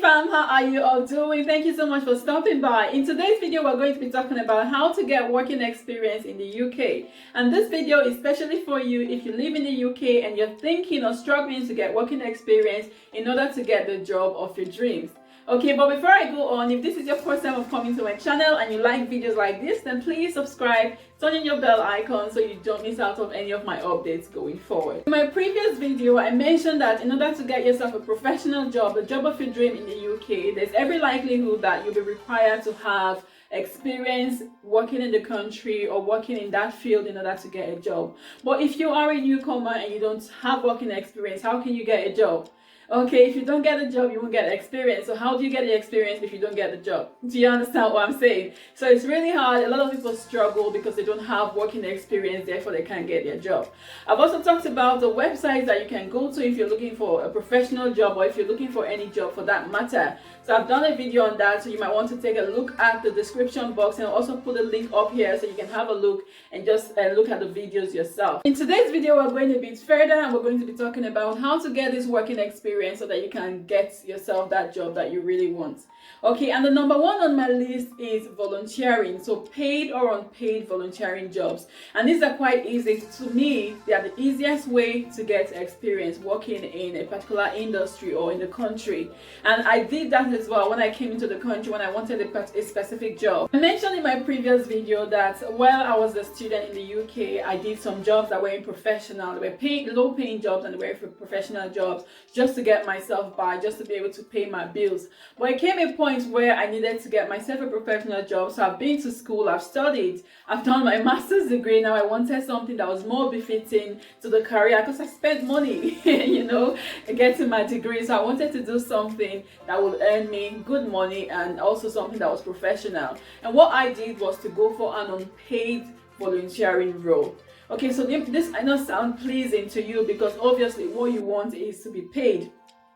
Fam, how are you all doing? Thank you so much for stopping by. In today's video, we're going to be talking about how to get working experience in the UK. And this video is especially for you if you live in the UK and you're thinking or struggling to get working experience in order to get the job of your dreams. Okay, but before I go on, if this is your first time of coming to my channel and you like videos like this, then please subscribe, turn on your bell icon so you don't miss out on any of my updates going forward. In my previous video, I mentioned that in order to get yourself a professional job, the job of your dream in the UK, there's every likelihood that you'll be required to have experience working in the country or working in that field in order to get a job. But if you are a newcomer and you don't have working experience, how can you get a job? Okay, if you don't get a job, you won't get experience. So how do you get the experience if you don't get the job? Do you understand what I'm saying? So it's really hard. A lot of people struggle because they don't have working experience, therefore they can't get their job. I've also talked about the websites that you can go to if you're looking for a professional job or if you're looking for any job for that matter. So I've done a video on that, so you might want to take a look at the description box, and I'll also put a link up here so you can have a look and just look at the videos yourself. In today's video, we're going a bit further and we're going to be talking about how to get this working experience so that you can get yourself that job that you really want. Okay, and the number one on my list is volunteering. So paid or unpaid volunteering jobs. And these are quite easy. To me, they are the easiest way to get experience working in a particular industry or in the country. And I did that as well when I came into the country, when I wanted a specific job. I mentioned in my previous video that while I was a student in the UK, I did some jobs that were professional. They were paid, low paying jobs, and they were professional jobs just to get myself by, just to be able to pay my bills. But it came a point where I needed to get myself a professional job. So I've been to school, I've studied, I've done my master's degree. Now I wanted something that was more befitting to the career because I spent money, you know, getting my degree. So I wanted to do something that would earn me good money and also something that was professional. And what I did was to go for an unpaid volunteering role. Okay, so this might not sound pleasing to you because obviously what you want is to be paid.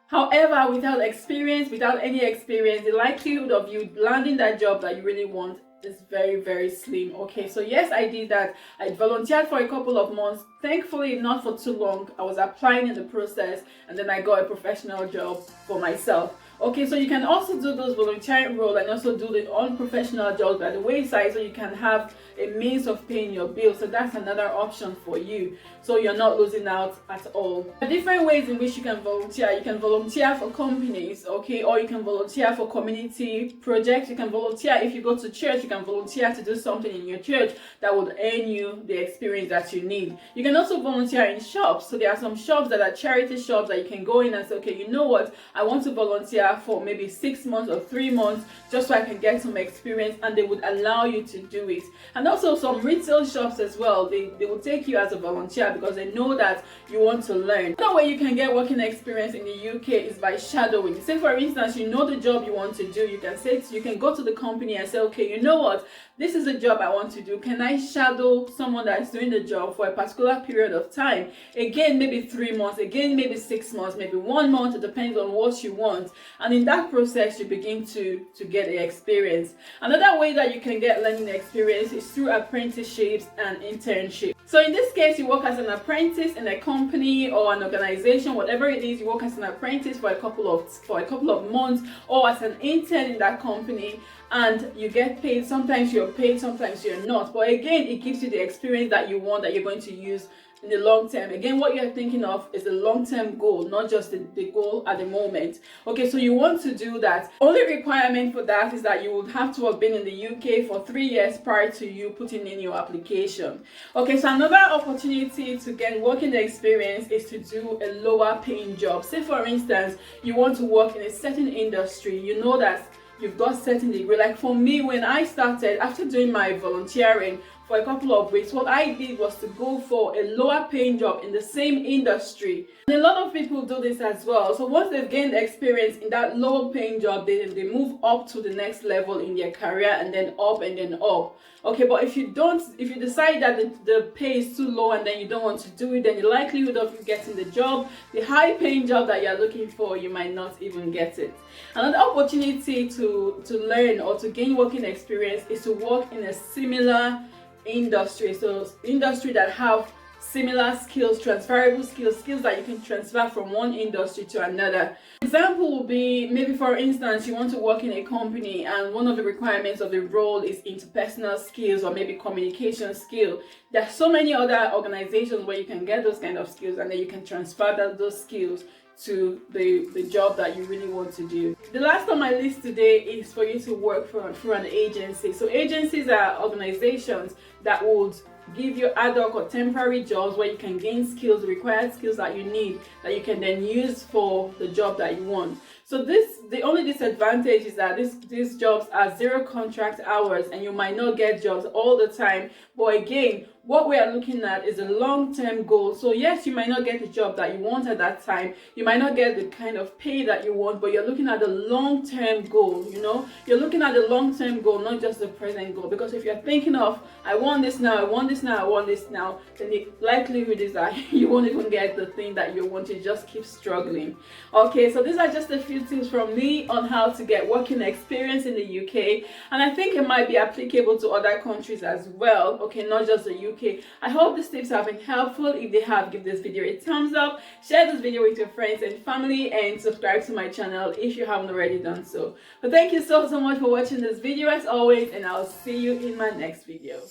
However, without experience, without any experience, the likelihood of you landing that job that you really want is very, very slim. Okay, so yes, I did that. I volunteered for a couple of months. Thankfully, not for too long. I was applying in the process and then I got a professional job for myself. Okay, so you can also do those volunteering roles and also do the unprofessional jobs by the wayside so you can have a means of paying your bills. So that's another option for you. So you're not losing out at all. There are different ways in which you can volunteer. You can volunteer for companies, okay, or you can volunteer for community projects. You can volunteer if you go to church. You can volunteer to do something in your church that would earn you the experience that you need. You can also volunteer in shops. So there are some shops that are charity shops that you can go in and say, okay, you know what, I want to volunteer for maybe 6 months or 3 months just so I can get some experience, and they would allow you to do it. And also some retail shops as well, they will take you as a volunteer because they know that you want to learn. Another way you can get working experience in the UK is by shadowing. Say for instance, you know the job you want to do, you can go to the company and say, okay, you know what, this is the job I want to do. Can I shadow someone that is doing the job for a particular period of time? Again, maybe 3 months, again, maybe 6 months, maybe 1 month. It depends on what you want. And in that process, you begin to get the experience. Another way that you can get learning experience is through apprenticeships and internships. So in this case, you work as an apprentice in a company or an organization, whatever it is. You work as an apprentice for a couple of months, or as an intern in that company, and you get paid. Sometimes you're paid, sometimes you're not. But again, it gives you the experience that you want, that you're going to use in the long term. Again, what you're thinking of is the long-term goal, not just the goal at the moment. Okay, so you want to do that. Only requirement for that is that you would have to have been in the UK for 3 years prior to you putting in your application. Okay, so another opportunity to get working experience is to do a lower paying job. Say for instance, you want to work in a certain industry. You know that you've got certain degree. Like for me, when I started, after doing my volunteering for a couple of weeks, what I did was to go for a lower paying job in the same industry. And a lot of people do this as well. So once they've gained experience in that lower paying job, they move up to the next level in their career, and then up and then up. Okay, but if you decide that the pay is too low and then you don't want to do it, then the likelihood of you getting the job, the high paying job that you're looking for, you might not even get it. Another opportunity to learn or to gain working experience is to work in a similar industry. So industry that have similar skills, transferable skills, skills that you can transfer from one industry to another. Example would be, maybe for instance, you want to work in a company and one of the requirements of the role is interpersonal skills or maybe communication skill. There are so many other organizations where you can get those kind of skills, and then you can transfer those skills to the job that you really want to do. The last on my list today is for you to work through an agency. So agencies are organizations that would give you ad hoc or temporary jobs where you can gain skills, required skills that you need, that you can then use for the job that you want. So the only disadvantage is that these jobs are 0 contract hours, and you might not get jobs all the time. But again, what we are looking at is a long-term goal. So yes, you might not get the job that you want at that time. You might not get the kind of pay that you want, but you're looking at the long-term goal, you know? You're looking at the long-term goal, not just the present goal. Because if you're thinking of, I want this now, I want this now, I want this now, then the likelihood is that you won't even get the thing that you want to, just keep struggling. Okay, so these are just a few tips from me on how to get working experience in the UK. And I think it might be applicable to other countries as well. Okay, not just the UK. I hope these tips have been helpful. If they have, give this video a thumbs up, share this video with your friends and family, and subscribe to my channel if you haven't already done so. But thank you so much for watching this video as always, and I'll see you in my next video.